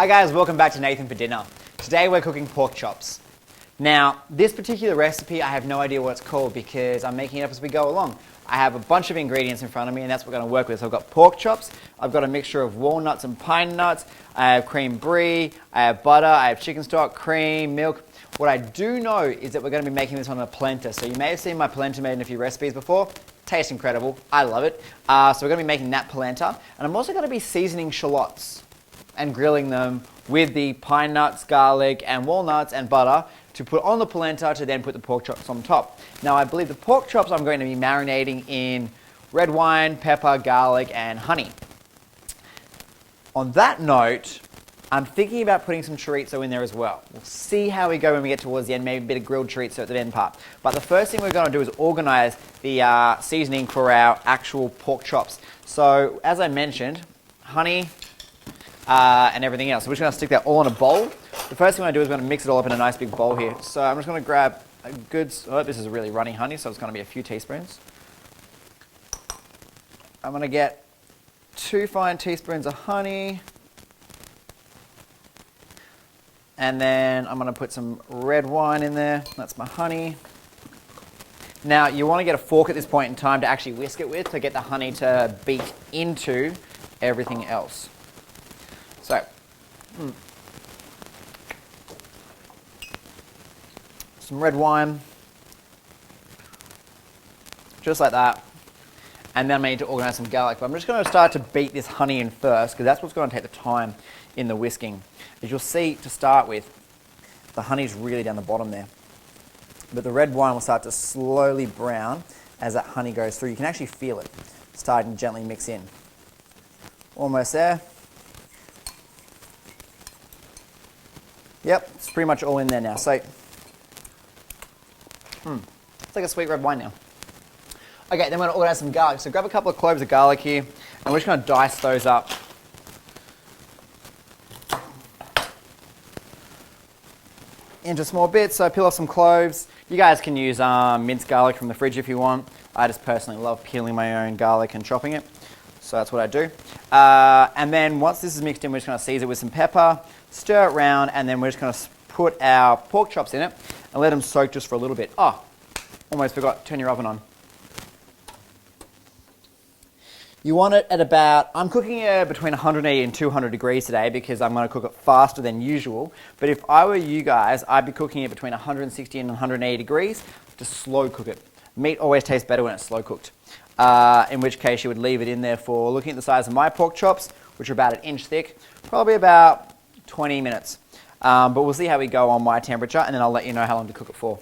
Hi guys, welcome back to Nathan for Dinner. Today we're cooking pork chops. Now, this particular recipe, I have no idea what it's called because I'm making it up as we go along. I have a bunch of ingredients in front of me and that's what we're going to work with. So I've got pork chops, I've got a mixture of walnuts and pine nuts, I have cream brie, I have butter, I have chicken stock, cream, milk. What I do know is that we're going to be making this on a polenta. So you may have seen my polenta made in a few recipes before. Tastes incredible. I love it. So we're going to be making that polenta. And I'm also going to be seasoning shallots and grilling them with the pine nuts, garlic, and walnuts and butter to put on the polenta to then put the pork chops on top. Now I believe the pork chops I'm going to be marinating in red wine, pepper, garlic, and honey. On that note, I'm thinking about putting some chorizo in there as well. We'll see how we go when we get towards the end, maybe a bit of grilled chorizo at the end part. But the first thing we're going to do is organize the seasoning for our actual pork chops. So as I mentioned, honey and everything else. So we're just going to stick that all in a bowl. The first thing I'm going to do is I'm going to mix it all up in a nice big bowl here. So I'm just going to grab a good, this is a really runny honey, so it's going to be a few teaspoons. I'm going to get 2 fine teaspoons of honey. And then I'm going to put some red wine in there. That's my honey. Now, you want to get a fork at this point in time to actually whisk it with to get the honey to beat into everything else. So, some red wine, just like that. And then I need to organize some garlic. But I'm just going to start to beat this honey in first because that's what's going to take the time in the whisking. As you'll see, to start with, the honey's really down the bottom there. But the red wine will start to slowly brown as that honey goes through. You can actually feel it starting to gently mix in. Almost there. Yep, it's pretty much all in there now. So, it's like a sweet red wine now. Okay, then we're going to organize some garlic. So grab a couple of cloves of garlic here, and we're just going to dice those up. Into small bits, so peel off some cloves. You guys can use minced garlic from the fridge if you want. I just personally love peeling my own garlic and chopping it. So that's what I do. And then once this is mixed in, we're just going to season it with some pepper, stir it around, and then we're just going to put our pork chops in it and let them soak just for a little bit. Oh, almost forgot, turn your oven on. You want it at about, I'm cooking it between 180 and 200 degrees today because I'm going to cook it faster than usual. But if I were you guys, I'd be cooking it between 160 and 180 degrees to slow cook it. Meat always tastes better when it's slow cooked. In which case you would leave it in there for, looking at the size of my pork chops, which are about 1 inch thick, probably about 20 minutes. But we'll see how we go on my temperature and then I'll let you know how long to cook it for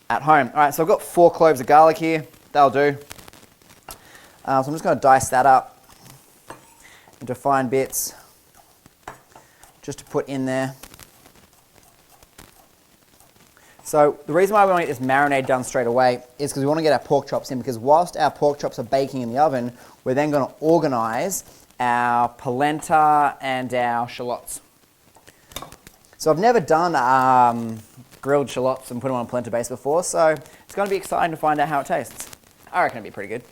at home. All right, so I've got 4 cloves of garlic here. That'll do. So I'm just going to dice that up into fine bits just to put in there. So the reason why we want to get this marinade done straight away is because we want to get our pork chops in, because whilst our pork chops are baking in the oven, we're then going to organize our polenta and our shallots. So I've never done grilled shallots and put them on a polenta base before, so it's going to be exciting to find out how it tastes. I reckon it'll be pretty good.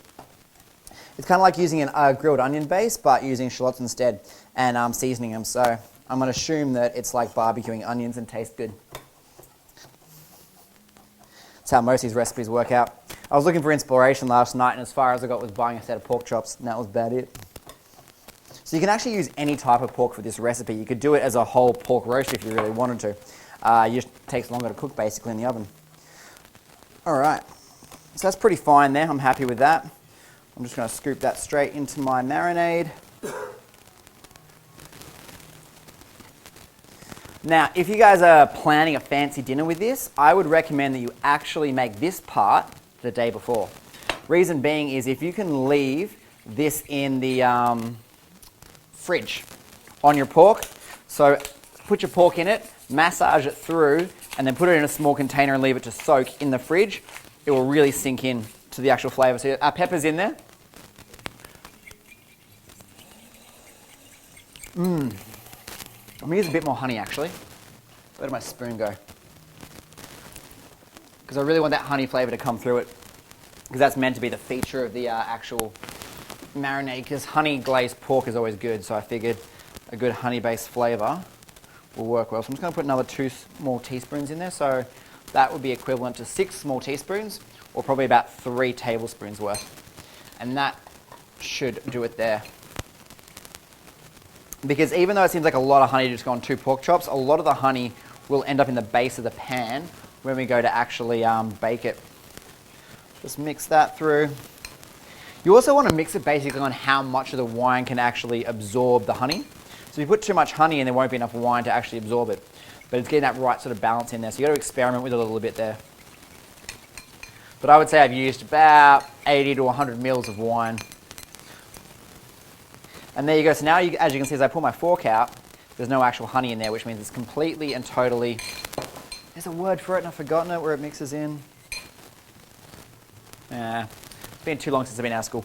It's kind of like using a grilled onion base, but using shallots instead and seasoning them. So I'm going to assume that it's like barbecuing onions and tastes good. That's how most of these recipes work out. I was looking for inspiration last night, and as far as I got was buying a set of pork chops, and that was about it. So you can actually use any type of pork for this recipe. You could do it as a whole pork roast if you really wanted to. It just takes longer to cook basically in the oven. All right, so that's pretty fine there. I'm happy with that. I'm just going to scoop that straight into my marinade. Now, if you guys are planning a fancy dinner with this, I would recommend that you actually make this part the day before. Reason being is if you can leave this in the fridge on your pork, so put your pork in it, massage it through, and then put it in a small container and leave it to soak in the fridge, it will really sink in to the actual flavour. So our pepper's in there. I'm going to use a bit more honey actually. Where did my spoon go? Because I really want that honey flavour to come through it. Because that's meant to be the feature of the actual marinade. Because honey glazed pork is always good, so I figured a good honey-based flavour will work well. So I'm just going to put another 2 small teaspoons in there. So that would be equivalent to 6 small teaspoons, or probably about 3 tablespoons worth. And that should do it there. Because even though it seems like a lot of honey to just go on 2 pork chops, a lot of the honey will end up in the base of the pan when we go to actually bake it. Just mix that through. You also want to mix it basically on how much of the wine can actually absorb the honey. So if you put too much honey in, there won't be enough wine to actually absorb it. But it's getting that right sort of balance in there. So you've got to experiment with it a little bit there. But I would say I've used about 80 to 100 mils of wine. And there you go. So now, as you can see, as I pull my fork out, there's no actual honey in there, which means it's completely and totally... There's a word for it and I've forgotten it, where it mixes in. It's been too long since I've been out of school.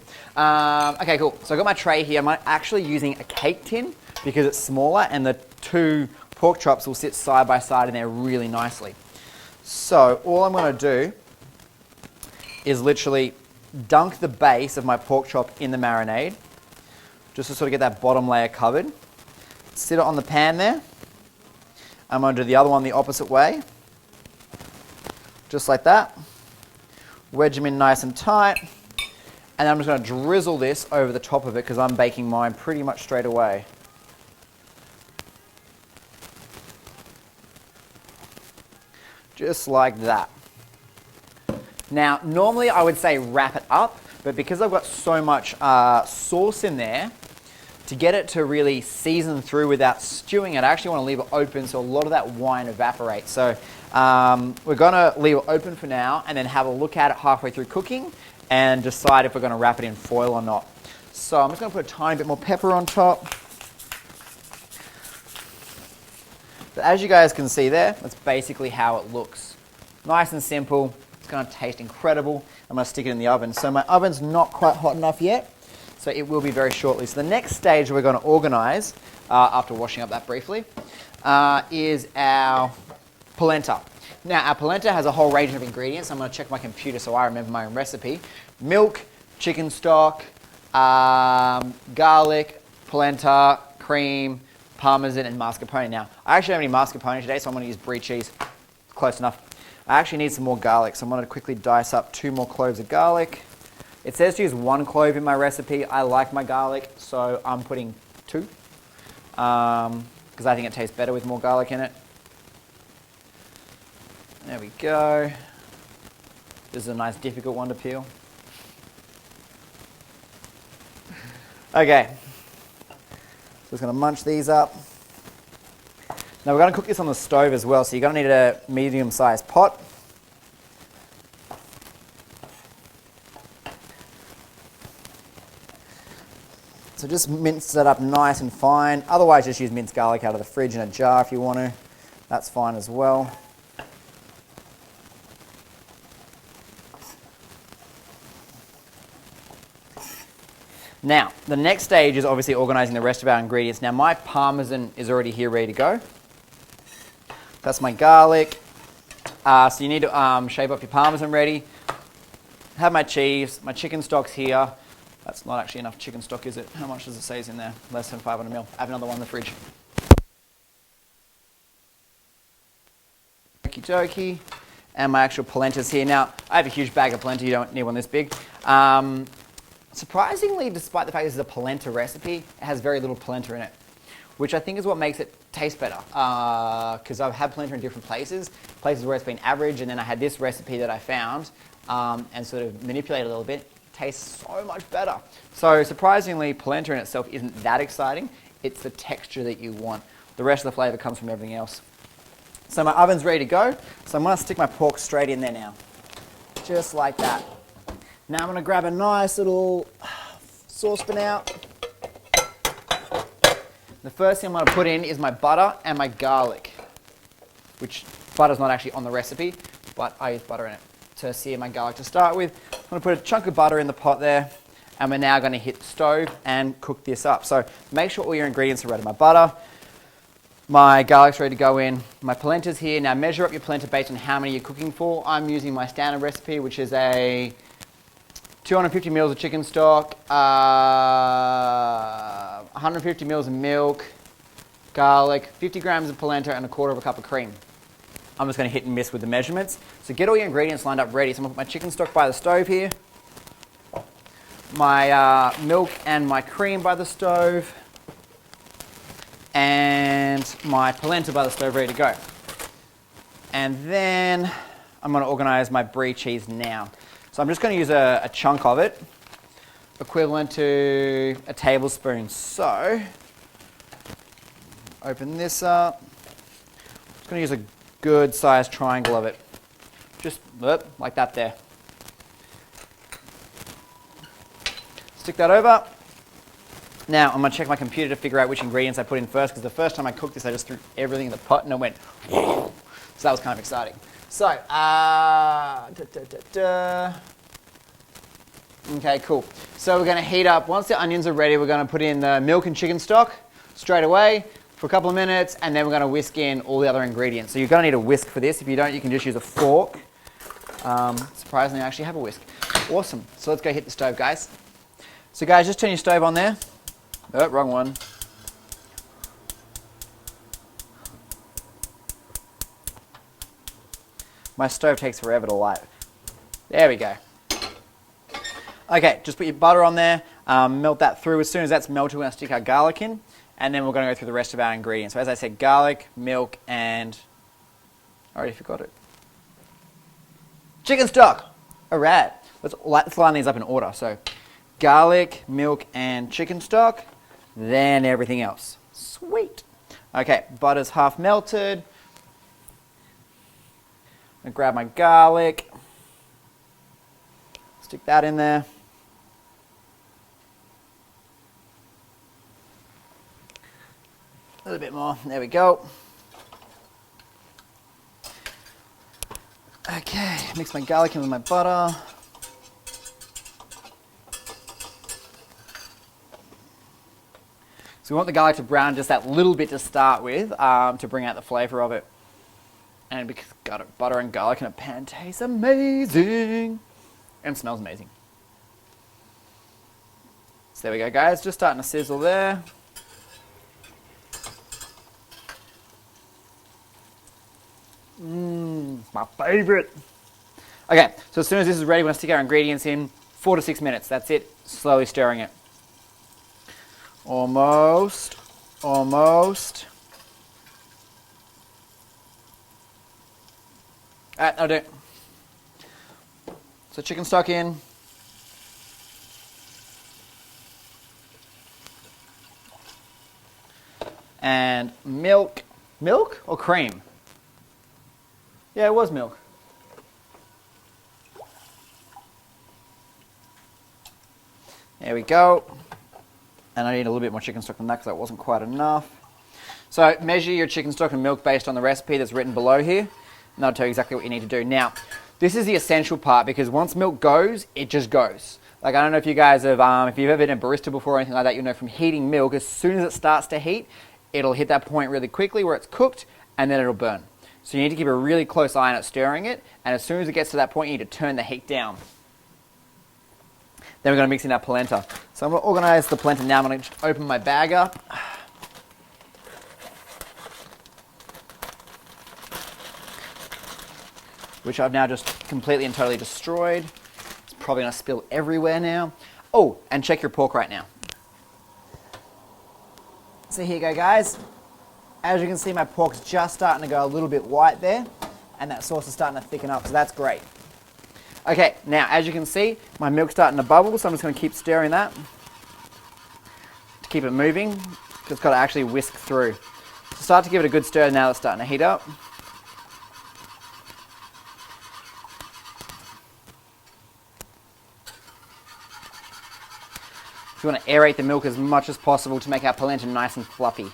Okay, cool. So I've got my tray here. I'm actually using a cake tin because it's smaller and the 2 pork chops will sit side by side in there really nicely. So all I'm going to do is literally dunk the base of my pork chop in the marinade, just to sort of get that bottom layer covered. Sit it on the pan there. I'm going to do the other one the opposite way, just like that. Wedge them in nice and tight. And I'm just going to drizzle this over the top of it because I'm baking mine pretty much straight away. Just like that. Now, normally I would say wrap it up, but because I've got so much sauce in there, to get it to really season through without stewing it, I actually want to leave it open so a lot of that wine evaporates. So we're going to leave it open for now and then have a look at it halfway through cooking and decide if we're going to wrap it in foil or not. So I'm just going to put a tiny bit more pepper on top. But as you guys can see there, that's basically how it looks. Nice and simple. It's going to taste incredible. I'm going to stick it in the oven. So my oven's not quite hot enough yet, so it will be very shortly. So the next stage we're going to organize, after washing up that briefly, is our polenta. Now, our polenta has a whole range of ingredients. I'm going to check my computer so I remember my own recipe. Milk, chicken stock, garlic, polenta, cream, parmesan, and mascarpone. Now, I actually don't have any mascarpone today, so I'm going to use brie cheese. Close enough. I actually need some more garlic, so I'm going to quickly dice up 2 more cloves of garlic. It says to use 1 clove in my recipe. I like my garlic, so I'm putting 2, because I think it tastes better with more garlic in it. There we go. This is a nice difficult one to peel. Okay, so just going to munch these up. Now we're going to cook this on the stove as well, so you're going to need a medium-sized pot. So just mince that up nice and fine. Otherwise, just use minced garlic out of the fridge in a jar if you want to. That's fine as well. Now, the next stage is obviously organizing the rest of our ingredients. Now, my parmesan is already here ready to go. That's my garlic. So you need to shape up your parmesan ready. Have my cheese. My chicken stock's here. That's not actually enough chicken stock, is it? How much does it say is in there? Less than 500 ml. I have another one in the fridge. Okie dokie. And my actual polentas here. Now, I have a huge bag of polenta. You don't need one this big. Surprisingly, despite the fact this is a polenta recipe, it has very little polenta in it, which I think is what makes it taste better. Because I've had polenta in different places where it's been average, and then I had this recipe that I found and sort of manipulated a little bit. It tastes so much better. So surprisingly, polenta in itself isn't that exciting. It's the texture that you want. The rest of the flavour comes from everything else. So my oven's ready to go. So I'm going to stick my pork straight in there now, just like that. Now I'm going to grab a nice little saucepan out. The first thing I'm going to put in is my butter and my garlic, which butter's not actually on the recipe, but I use butter in it to sear my garlic to start with. I'm going to put a chunk of butter in the pot there, and we're now going to hit the stove and cook this up. So make sure all your ingredients are ready. My butter, my garlic's ready to go in, my polenta's here. Now measure up your polenta based on how many you're cooking for. I'm using my standard recipe, which is a 250 mils of chicken stock, 150 mils of milk, garlic, 50 grams of polenta, and a quarter of a cup of cream. I'm just going to hit and miss with the measurements. So get all your ingredients lined up ready. So I'm going to put my chicken stock by the stove here. My milk and my cream by the stove. And my polenta by the stove ready to go. And then I'm going to organize my brie cheese now. So I'm just going to use a chunk of it, equivalent to a tablespoon. So, open this up. I'm just going to use a good sized triangle of it. Just like that there. Stick that over. Now I'm going to check my computer to figure out which ingredients I put in first, because the first time I cooked this I just threw everything in the pot and it went so that was kind of exciting. So, okay, cool. So we're going to heat up, once the onions are ready, we're going to put in the milk and chicken stock straight away for a couple of minutes, and then we're going to whisk in all the other ingredients. So you're going to need a whisk for this. If you don't, you can just use a fork. Surprisingly, I actually have a whisk. Awesome. So let's go hit the stove, guys. So guys, just turn your stove on there. Oh, wrong one. My stove takes forever to light. There we go. Okay, just put your butter on there, melt that through. As soon as that's melted, we're going to stick our garlic in, and then we're going to go through the rest of our ingredients. So as I said, garlic, milk, and I already forgot it. Chicken stock. All right. Let's line these up in order. So garlic, milk, and chicken stock, then everything else. Sweet. Okay, butter's half melted. I'm going to grab my garlic, stick that in there. A little bit more, there we go. Okay, mix my garlic in with my butter. So we want the garlic to brown just that little bit to start with, to bring out the flavour of it. And because butter and garlic in a pan tastes amazing. And smells amazing. So there we go, guys. Just starting to sizzle there. My favourite. Okay, so as soon as this is ready, we're going to stick our ingredients in. 4 to 6 minutes. That's it. Slowly stirring it. Almost. Almost. Alright, that'll do. So chicken stock in. And milk. Milk or cream? Yeah, it was milk. There we go. And I need a little bit more chicken stock than that because that wasn't quite enough. So measure your chicken stock and milk based on the recipe that's written below here. And that'll tell you exactly what you need to do. Now, this is the essential part because once milk goes, it just goes. Like, I don't know if you guys have, if you've ever been a barista before or anything like that, you'll know from heating milk, as soon as it starts to heat, it'll hit that point really quickly where it's cooked and then it'll burn. So you need to keep a really close eye on it stirring it, and as soon as it gets to that point, you need to turn the heat down. Then we're going to mix in our polenta. So I'm going to organize the polenta now. I'm going to open my bag up. Which I've now just completely and totally destroyed. It's probably going to spill everywhere now. Oh, and check your pork right now. So here you go, guys. As you can see, my pork's just starting to go a little bit white there, and that sauce is starting to thicken up, so that's great. Okay, now as you can see, my milk's starting to bubble, so I'm just going to keep stirring that to keep it moving. It's got to actually whisk through. So start to give it a good stir now that's starting to heat up. We want to aerate the milk as much as possible to make our polenta nice and fluffy.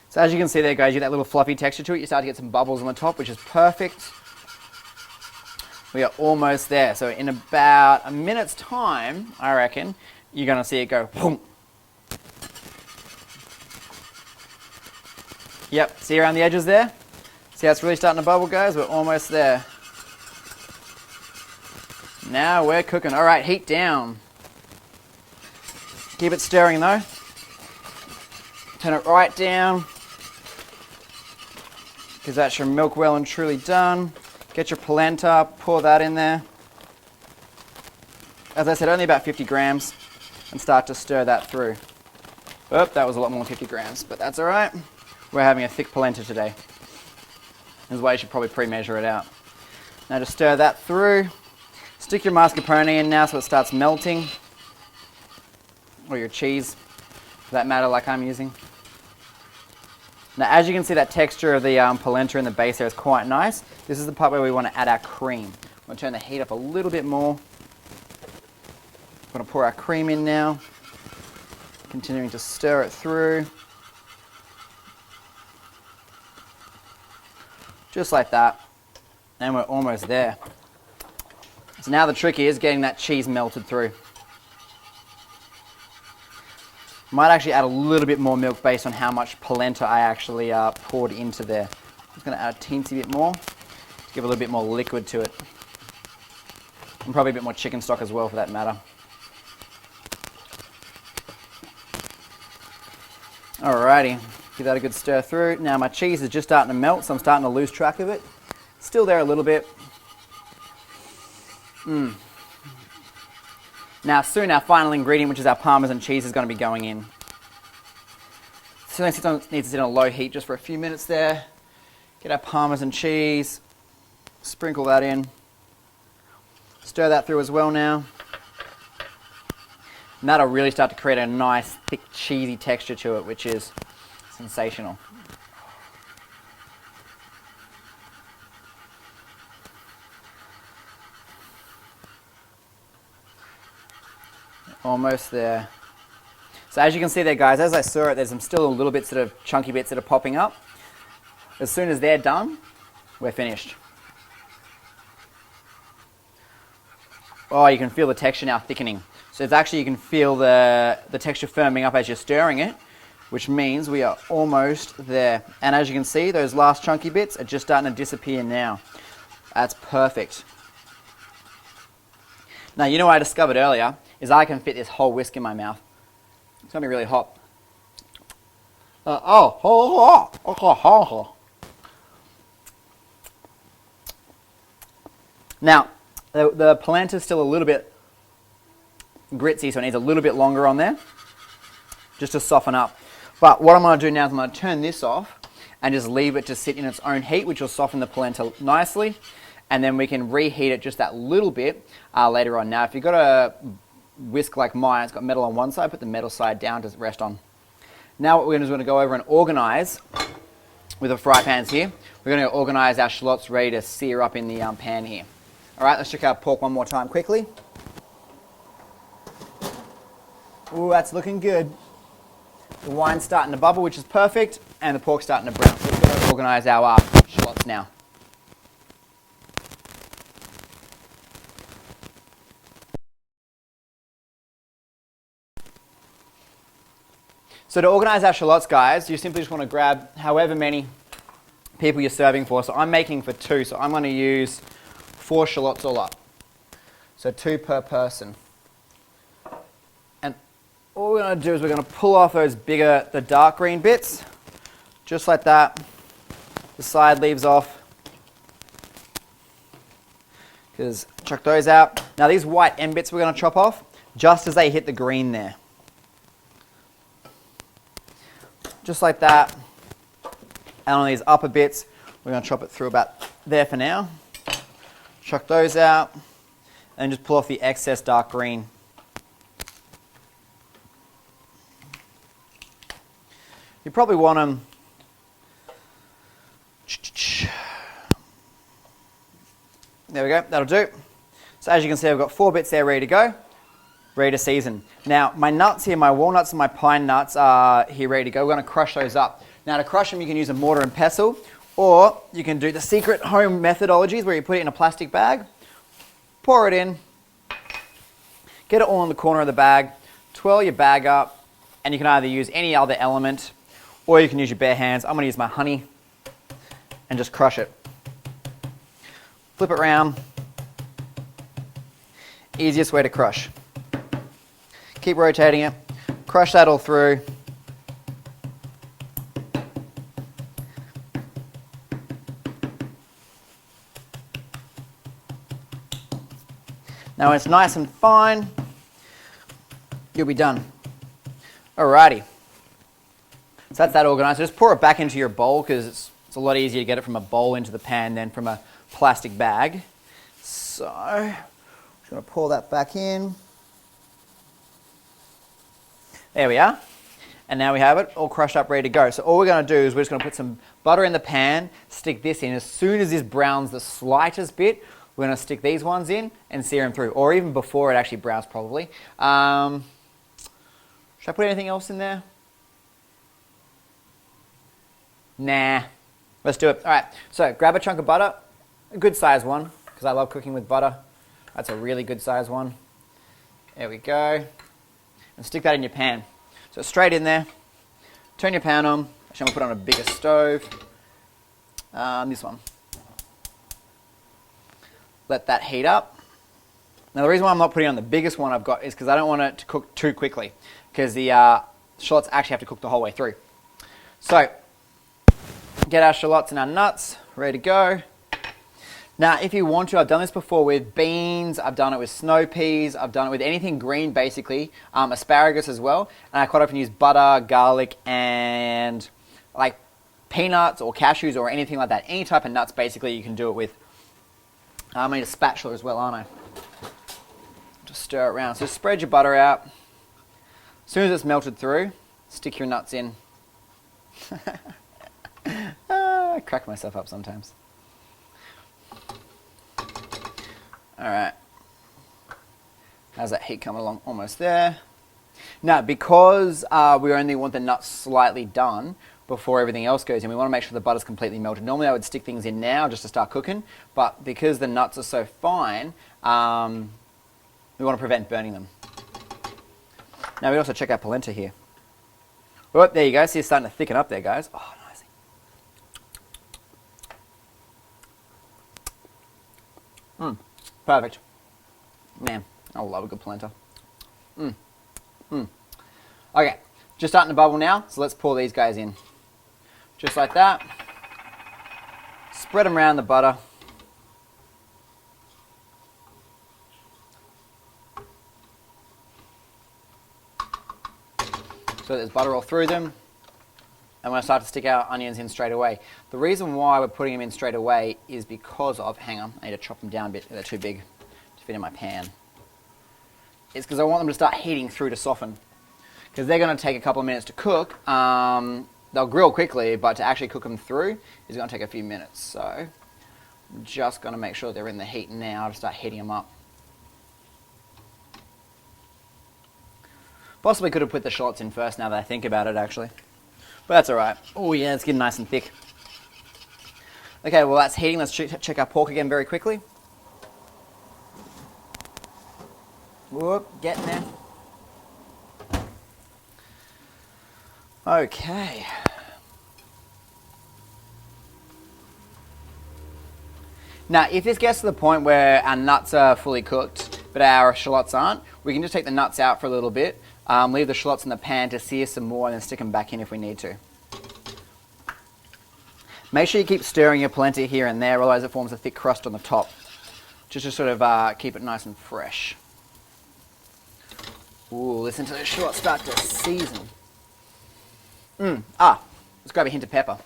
So as you can see there, guys, you get that little fluffy texture to it. You start to get some bubbles on the top, which is perfect. We are almost there. So in about a minute's time, I reckon, you're going to see it go boom. Yep, see around the edges there? See how it's really starting to bubble, guys? We're almost there. Now we're cooking. All right, heat down. Keep it stirring though. Turn it right down, because that's your milk well and truly done. Get your polenta, pour that in there. As I said, only about 50 grams, and start to stir that through. Oh, that was a lot more than 50 grams, but that's all right. We're having a thick polenta today. This is why you should probably pre-measure it out. Now just stir that through. Stick your mascarpone in now so it starts melting. Or your cheese, for that matter, like I'm using. Now as you can see, that texture of the polenta in the base there is quite nice. This is the part where we want to add our cream. I'm going to turn the heat up a little bit more. I'm going to pour our cream in now. Continuing to stir it through. Just like that. And we're almost there. So now the trick is getting that cheese melted through. Might actually add a little bit more milk based on how much polenta I actually poured into there. I'm just going to add a teensy bit more to give a little bit more liquid to it. And probably a bit more chicken stock as well for that matter. Alrighty, give that a good stir through. Now my cheese is just starting to melt, so I'm starting to lose track of it. Still there a little bit. Now soon our final ingredient, which is our Parmesan cheese, is going to be going in. So it needs to sit on a low heat just for a few minutes there. Get our Parmesan cheese, sprinkle that in. Stir that through as well now. And that'll really start to create a nice, thick, cheesy texture to it, which is sensational. Almost there. So as you can see there, guys, as I stir it, there's still a little bits that are chunky bits that are popping up. As soon as they're done, we're finished. Oh, you can feel the texture now thickening. So it's actually, you can feel the texture firming up as you're stirring it, which means we are almost there. And as you can see, those last chunky bits are just starting to disappear now. That's perfect. Now, you know what I discovered earlier is I can fit this whole whisk in my mouth. It's going to be really hot. Now, the polenta is still a little bit gritsy, so it needs a little bit longer on there, just to soften up. But what I'm going to do now is I'm going to turn this off and just leave it to sit in its own heat, which will soften the polenta nicely, and then we can reheat it just that little bit later on. Now, if you've got a whisk like mine, it's got metal on one side, put the metal side down to rest on. Now what we're going to go over and organize with the fry pans here. We're going to organize our shallots ready to sear up in the pan here. All right, let's check our pork one more time quickly. Ooh, that's looking good. The wine's starting to bubble, which is perfect, and the pork's starting to brown. So we're going to organize our shallots now. So to organize our shallots, guys, you simply just want to grab however many people you're serving for. So I'm making for 2, so I'm going to use 4 shallots all up. So 2 per person. And all we're going to do is we're going to pull off those bigger, the dark green bits, just like that. The side leaves off. Because chuck those out. Now these white end bits we're going to chop off just as they hit the green there. Just like that. And on these upper bits, we're going to chop it through about there for now. Chuck those out. And just pull off the excess dark green. You probably want them... There we go, that'll do. So as you can see, I've got 4 bits there ready to go. Ready to season. Now, my nuts here, my walnuts and my pine nuts are here ready to go. We're going to crush those up. Now, to crush them, you can use a mortar and pestle, or you can do the secret home methodologies where you put it in a plastic bag, pour it in, get it all in the corner of the bag, twirl your bag up, and you can either use any other element, or you can use your bare hands. I'm going to use my honey and just crush it. Flip it around. Easiest way to crush. Keep rotating it. Crush that all through. Now when it's nice and fine, you'll be done. Alrighty. So that's that organized. So just pour it back into your bowl because it's a lot easier to get it from a bowl into the pan than from a plastic bag. So I'm just going to pour that back in. There we are. And now we have it all crushed up, ready to go. So all we're going to do is we're just going to put some butter in the pan, stick this in. As soon as this browns the slightest bit, we're going to stick these ones in and sear them through, or even before it actually browns probably. Should I put anything else in there? Nah. Let's do it. All right, so grab a chunk of butter, a good size one, because I love cooking with butter. That's a really good size one. There we go. And stick that in your pan. So straight in there. Turn your pan on. Actually, I'm going to put it on a bigger stove. This one. Let that heat up. Now the reason why I'm not putting it on the biggest one I've got is because I don't want it to cook too quickly, because the shallots actually have to cook the whole way through. So get our shallots and our nuts ready to go. Now if you want to, I've done this before with beans, I've done it with snow peas, I've done it with anything green basically, asparagus as well, and I quite often use butter, garlic, and like peanuts or cashews or anything like that. Any type of nuts basically you can do it with. I need a spatula as well, aren't I? Just stir it around. So spread your butter out. As soon as it's melted through, stick your nuts in. I crack myself up sometimes. Alright. How's that heat coming along? Almost there. Now, because we only want the nuts slightly done before everything else goes in, we want to make sure the butter's completely melted. Normally I would stick things in now just to start cooking, but because the nuts are so fine, we want to prevent burning them. Now we also check our polenta here. Oh, there you go. See, it's starting to thicken up there, guys. Oh, nice. Perfect. Man, I love a good polenta. Okay, just starting to bubble now, so let's pour these guys in. Just like that. Spread them around the butter. So there's butter all through them. And we're going to start to stick our onions in straight away. The reason why we're putting them in straight away is because of, hang on, I need to chop them down a bit, they're too big to fit in my pan. It's because I want them to start heating through to soften. Because they're going to take a couple of minutes to cook. They'll grill quickly, but to actually cook them through is going to take a few minutes. So I'm just going to make sure they're in the heat now to start heating them up. Possibly could have put the shallots in first now that I think about it actually. But that's alright. Oh yeah, it's getting nice and thick. Okay, well that's heating. Let's check our pork again very quickly. Whoop, getting there. Okay. Now, if this gets to the point where our nuts are fully cooked, but our shallots aren't, we can just take the nuts out for a little bit, leave the shallots in the pan to sear some more, and then stick them back in if we need to. Make sure you keep stirring your polenta here and there, otherwise it forms a thick crust on the top. Just to sort of keep it nice and fresh. Ooh, listen to the shallots start to season. Let's grab a hint of pepper.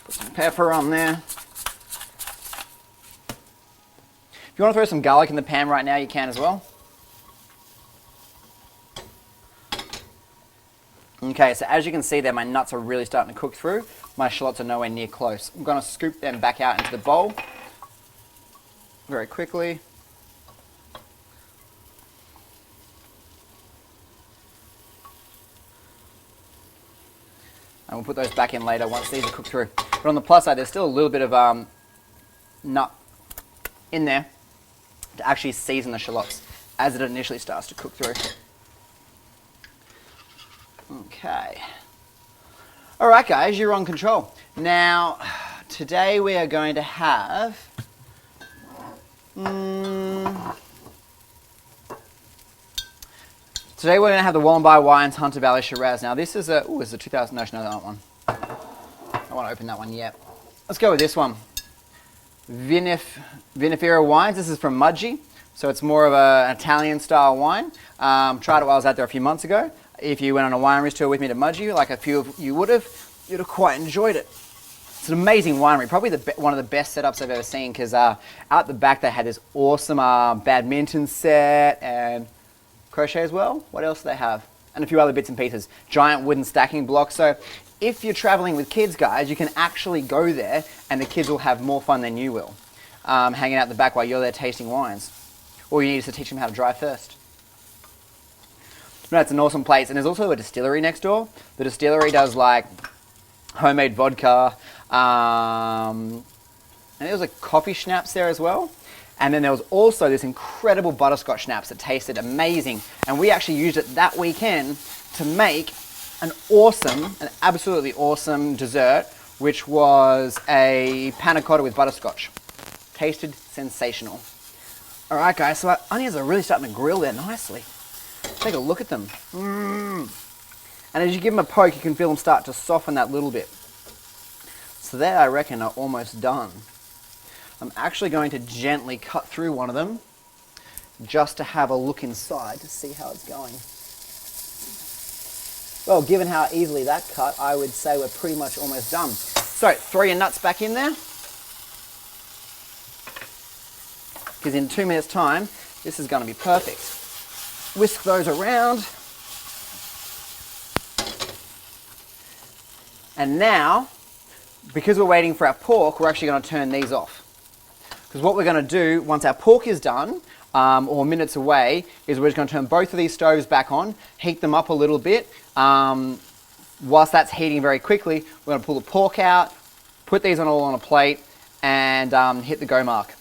Put some pepper on there. If you want to throw some garlic in the pan right now, you can as well. Okay, so as you can see there, my nuts are really starting to cook through. My shallots are nowhere near close. I'm going to scoop them back out into the bowl very quickly. And we'll put those back in later once these are cooked through. But on the plus side, there's still a little bit of nut in there to actually season the shallots as it initially starts to cook through. Okay. All right, guys, you're on control. Now, today we are going to have... Today we're going to have the Wallenby Wines Hunter Valley Shiraz. Now this is a 2000, no, not that one. I don't want to open that one yet. Let's go with this one. Vinifera Wines, this is from Mudgee. So it's more of an Italian style wine. Tried it while I was out there a few months ago. If you went on a wineries tour with me to Mudgee, like a few of you would have, you'd have quite enjoyed it. It's an amazing winery, probably one of the best setups I've ever seen because out the back they had this awesome badminton set and crochet as well. What else do they have? And a few other bits and pieces. Giant wooden stacking blocks. So if you're traveling with kids, guys, you can actually go there and the kids will have more fun than you will. Hanging out the back while you're there tasting wines. All you need is to teach them how to drive first. No, it's an awesome place. And there's also a distillery next door. The distillery does like homemade vodka. And there was a coffee schnapps there as well. And then there was also this incredible butterscotch schnapps that tasted amazing. And we actually used it that weekend to make an absolutely awesome dessert, which was a panna cotta with butterscotch. Tasted sensational. All right, guys, so our onions are really starting to grill there nicely. Take a look at them. And as you give them a poke, you can feel them start to soften that little bit. So they, I reckon, are almost done. I'm actually going to gently cut through one of them just to have a look inside to see how it's going. Well, given how easily that cut, I would say we're pretty much almost done. So, throw your nuts back in there. Because in 2 minutes' time, this is going to be perfect. Whisk those around. And now, because we're waiting for our pork, we're actually going to turn these off. Because what we're going to do, once our pork is done, or minutes away, is we're just going to turn both of these stoves back on, heat them up a little bit. Whilst that's heating very quickly, we're going to pull the pork out, put these all on a plate, and hit the go mark.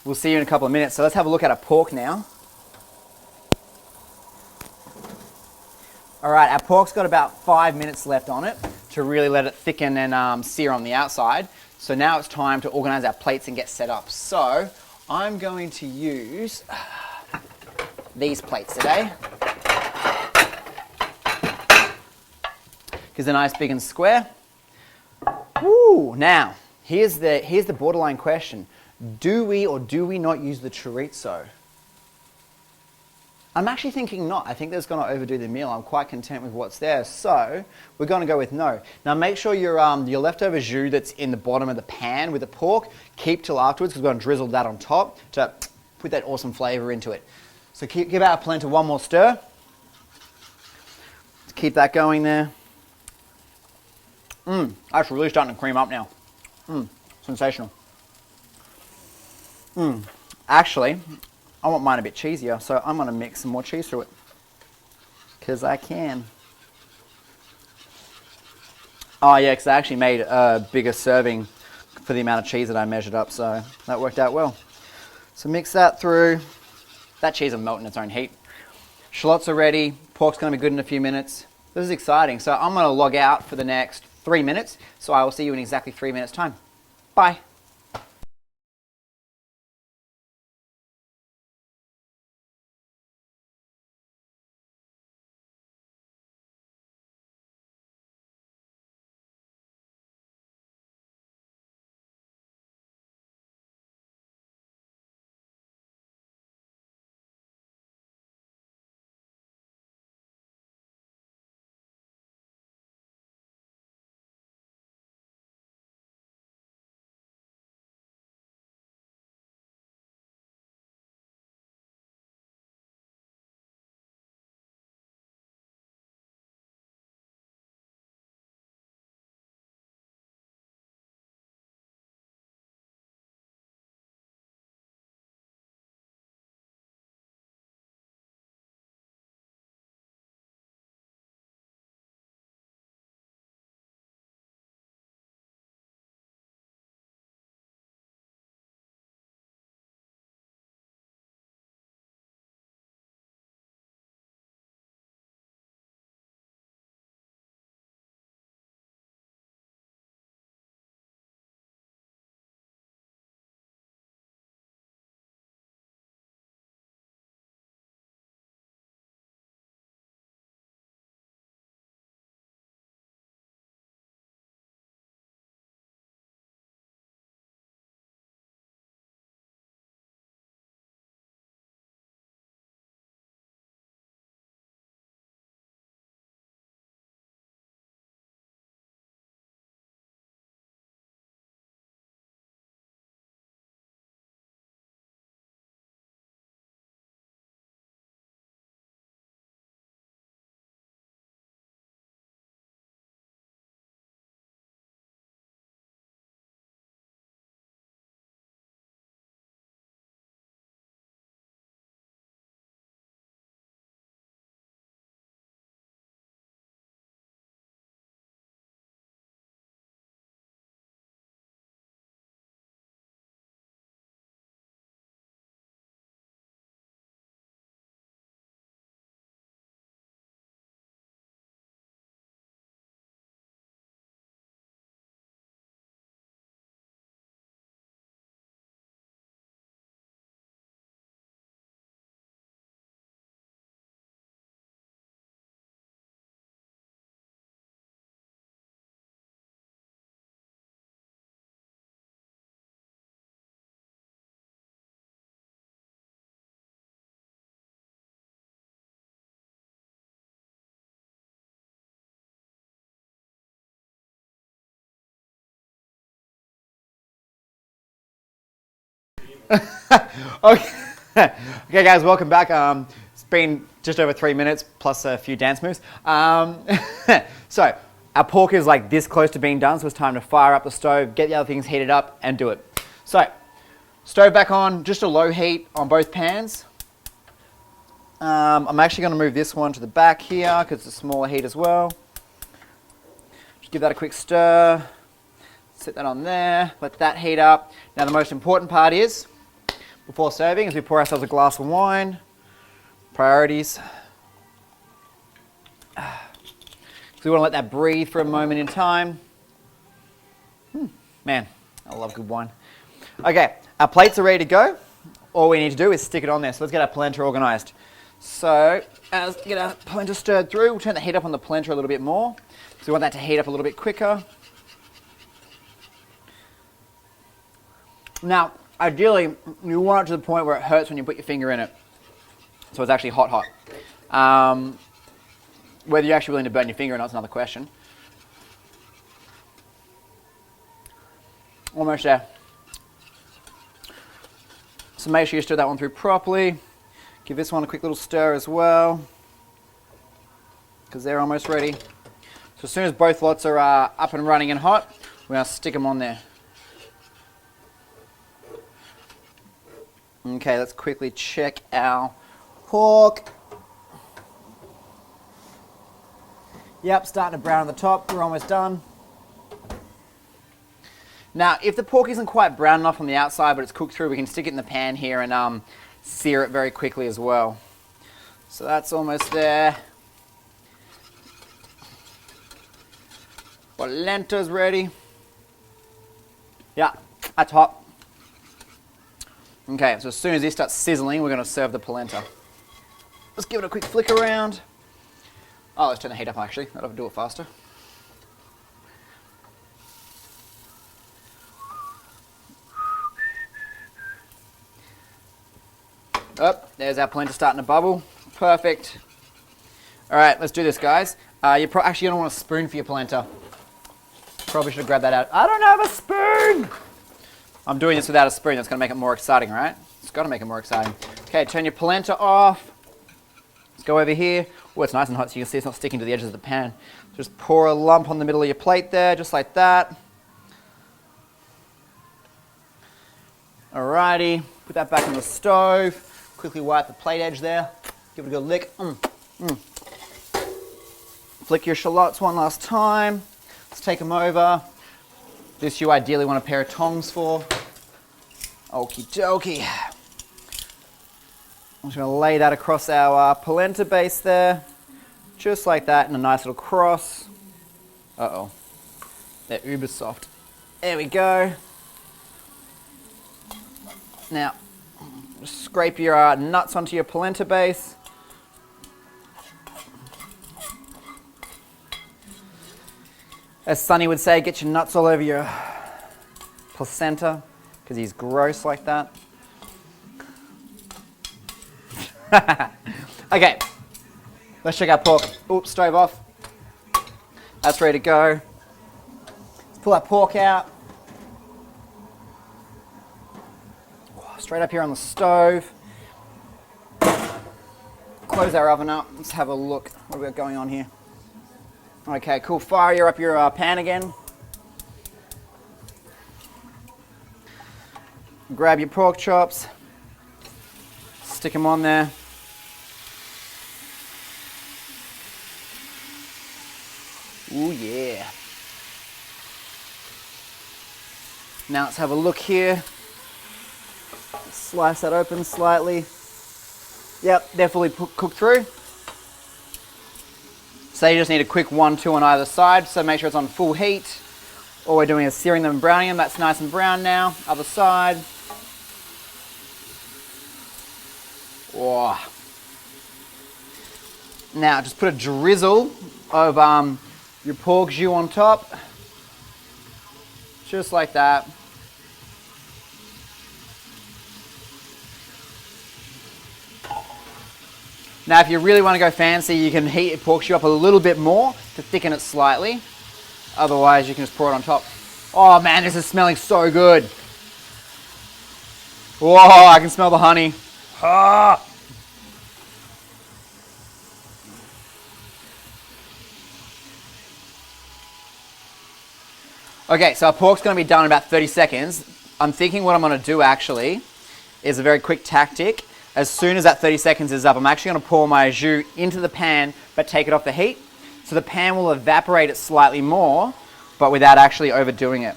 We'll see you in a couple of minutes. So let's have a look at our pork now. All right, our pork's got about 5 minutes left on it to really let it thicken and sear on the outside. So now it's time to organize our plates and get set up. So I'm going to use these plates today. Because they're nice, big and square. Woo! Now, here's the borderline question. Do we or do we not use the chorizo? I'm actually thinking not. I think that's going to overdo the meal. I'm quite content with what's there. So we're going to go with no. Now make sure your leftover jus that's in the bottom of the pan with the pork, keep till afterwards because we're going to drizzle that on top to put that awesome flavor into it. So give our polenta one more stir. Let's keep that going there. That's really starting to cream up now. Sensational. Actually, I want mine a bit cheesier, so I'm going to mix some more cheese through it. Because I can. Oh yeah, because I actually made a bigger serving for the amount of cheese that I measured up, so that worked out well. So mix that through. That cheese will melt in its own heat. Shallots are ready. Pork's going to be good in a few minutes. This is exciting. So I'm going to log out for the next 3 minutes, so I will see you in exactly 3 minutes' time. Bye. Okay. Okay, guys, welcome back. It's been just over 3 minutes plus a few dance moves. So our pork is like this close to being done, so it's time to fire up the stove, get the other things heated up, and do it. So, stove back on, just a low heat on both pans. I'm actually going to move this one to the back here because it's a smaller heat as well. Just give that a quick stir. Set that on there, let that heat up. Now the most important part is, before serving, is we pour ourselves a glass of wine. Priorities. So we want to let that breathe for a moment in time. Man, I love good wine. Okay, our plates are ready to go. All we need to do is stick it on there. So let's get our polenta organised. So, as we get our polenta stirred through, we'll turn the heat up on the polenta a little bit more. So we want that to heat up a little bit quicker. Now, ideally, you want it to the point where it hurts when you put your finger in it. So it's actually hot. Whether you're actually willing to burn your finger or not is another question. Almost there. So make sure you stir that one through properly. Give this one a quick little stir as well, because they're almost ready. So as soon as both lots are up and running and hot, we're going to stick them on there. Okay, let's quickly check our pork. Yep, starting to brown on the top. We're almost done. Now, if the pork isn't quite brown enough on the outside, but it's cooked through, we can stick it in the pan here and sear it very quickly as well. So that's almost there. Polenta's ready. Yeah, that's hot. Okay, so as soon as this starts sizzling, we're going to serve the polenta. Let's give it a quick flick around. Oh, let's turn the heat up actually. That'll do it faster. Oh, there's our polenta starting to bubble. Perfect. All right, let's do this, guys. You're actually going to want a spoon for your polenta. Probably should have grabbed that out. I don't have a spoon! I'm doing this without a spoon. That's going to make it more exciting, right? It's got to make it more exciting. Okay, turn your polenta off. Let's go over here. Oh, it's nice and hot so you can see it's not sticking to the edges of the pan. Just pour a lump on the middle of your plate there, just like that. Alrighty, put that back on the stove. Quickly wipe the plate edge there. Give it a good lick. Flick your shallots one last time. Let's take them over. This you ideally want a pair of tongs for. Okie dokie. I'm just going to lay that across our polenta base there. Just like that in a nice little cross. Uh-oh. They're uber soft. There we go. Now, just scrape your nuts onto your polenta base. As Sonny would say, get your nuts all over your placenta, because he's gross like that. Okay, let's check our pork. Oops, stove off. That's ready to go. Let's pull our pork out. Straight up here on the stove. Close our oven up. Let's have a look. What have we got going on here? Okay, cool. Fire up your pan again. Grab your pork chops. Stick them on there. Ooh, yeah. Now let's have a look here. Slice that open slightly. Yep, they're fully cooked through. So you just need a quick 1-2 on either side, so make sure it's on full heat. All we're doing is searing them and browning them. That's nice and brown now. Other side. Whoa. Now just put a drizzle of your pork jus on top. Just like that. Now, if you really want to go fancy, you can heat your pork jus up a little bit more to thicken it slightly. Otherwise, you can just pour it on top. Oh man, this is smelling so good. Whoa, I can smell the honey. Ah. Okay, so our pork's going to be done in about 30 seconds. I'm thinking what I'm going to do actually is a very quick tactic. As soon as that 30 seconds is up, I'm actually going to pour my jus into the pan, but take it off the heat. So the pan will evaporate it slightly more, but without actually overdoing it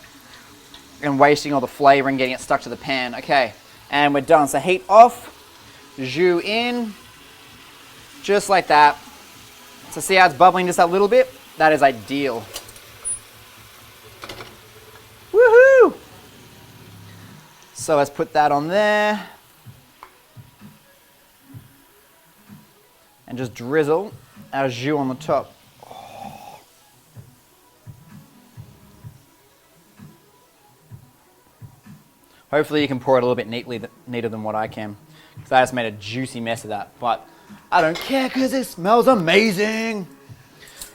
and wasting all the flavor and getting it stuck to the pan. Okay, and we're done. So heat off, jus in, just like that. So see how it's bubbling just a little bit? That is ideal. Woohoo! So let's put that on there. And just drizzle our jus on the top. Oh. Hopefully you can pour it a little bit neater than what I can, because I just made a juicy mess of that. But I don't care because it smells amazing.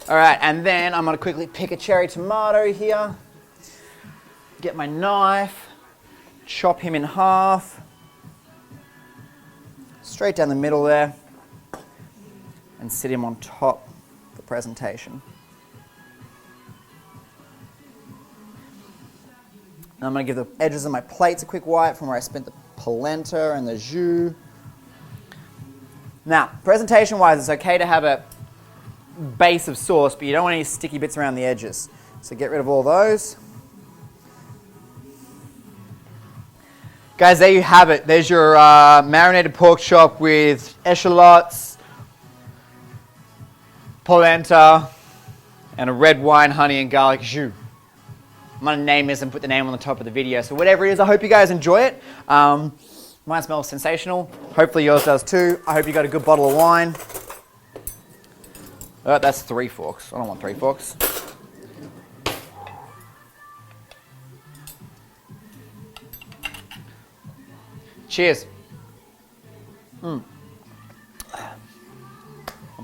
All right, and then I'm going to quickly pick a cherry tomato here. Get my knife, chop him in half, straight down the middle there, and sit him on top of the presentation. And I'm going to give the edges of my plates a quick wipe from where I spent the polenta and the jus. Now, presentation-wise, it's okay to have a base of sauce, but you don't want any sticky bits around the edges. So get rid of all those. Guys, there you have it. There's your marinated pork chop with echallots, polenta, and a red wine, honey, and garlic jus. I'm going to name this and put the name on the top of the video. So whatever it is, I hope you guys enjoy it. Mine smells sensational. Hopefully yours does too. I hope you got a good bottle of wine. Oh, that's 3 forks. I don't want 3 forks. Cheers. I'm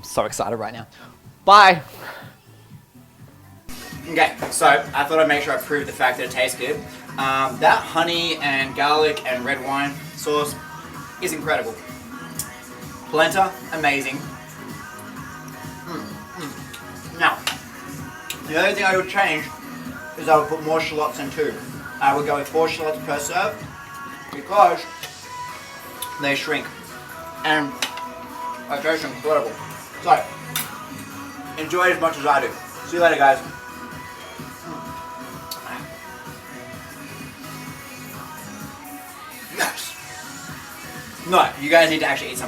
so excited right now. Bye. Okay, so I thought I'd make sure I proved the fact that it tastes good. That honey and garlic and red wine sauce is incredible. Polenta, amazing. Now, the only thing I would change is I would put more shallots in too. I would go with 4 shallots per serve because they shrink, and they taste incredible. So, enjoy it as much as I do. See you later, guys. Yes. No, you guys need to actually eat something.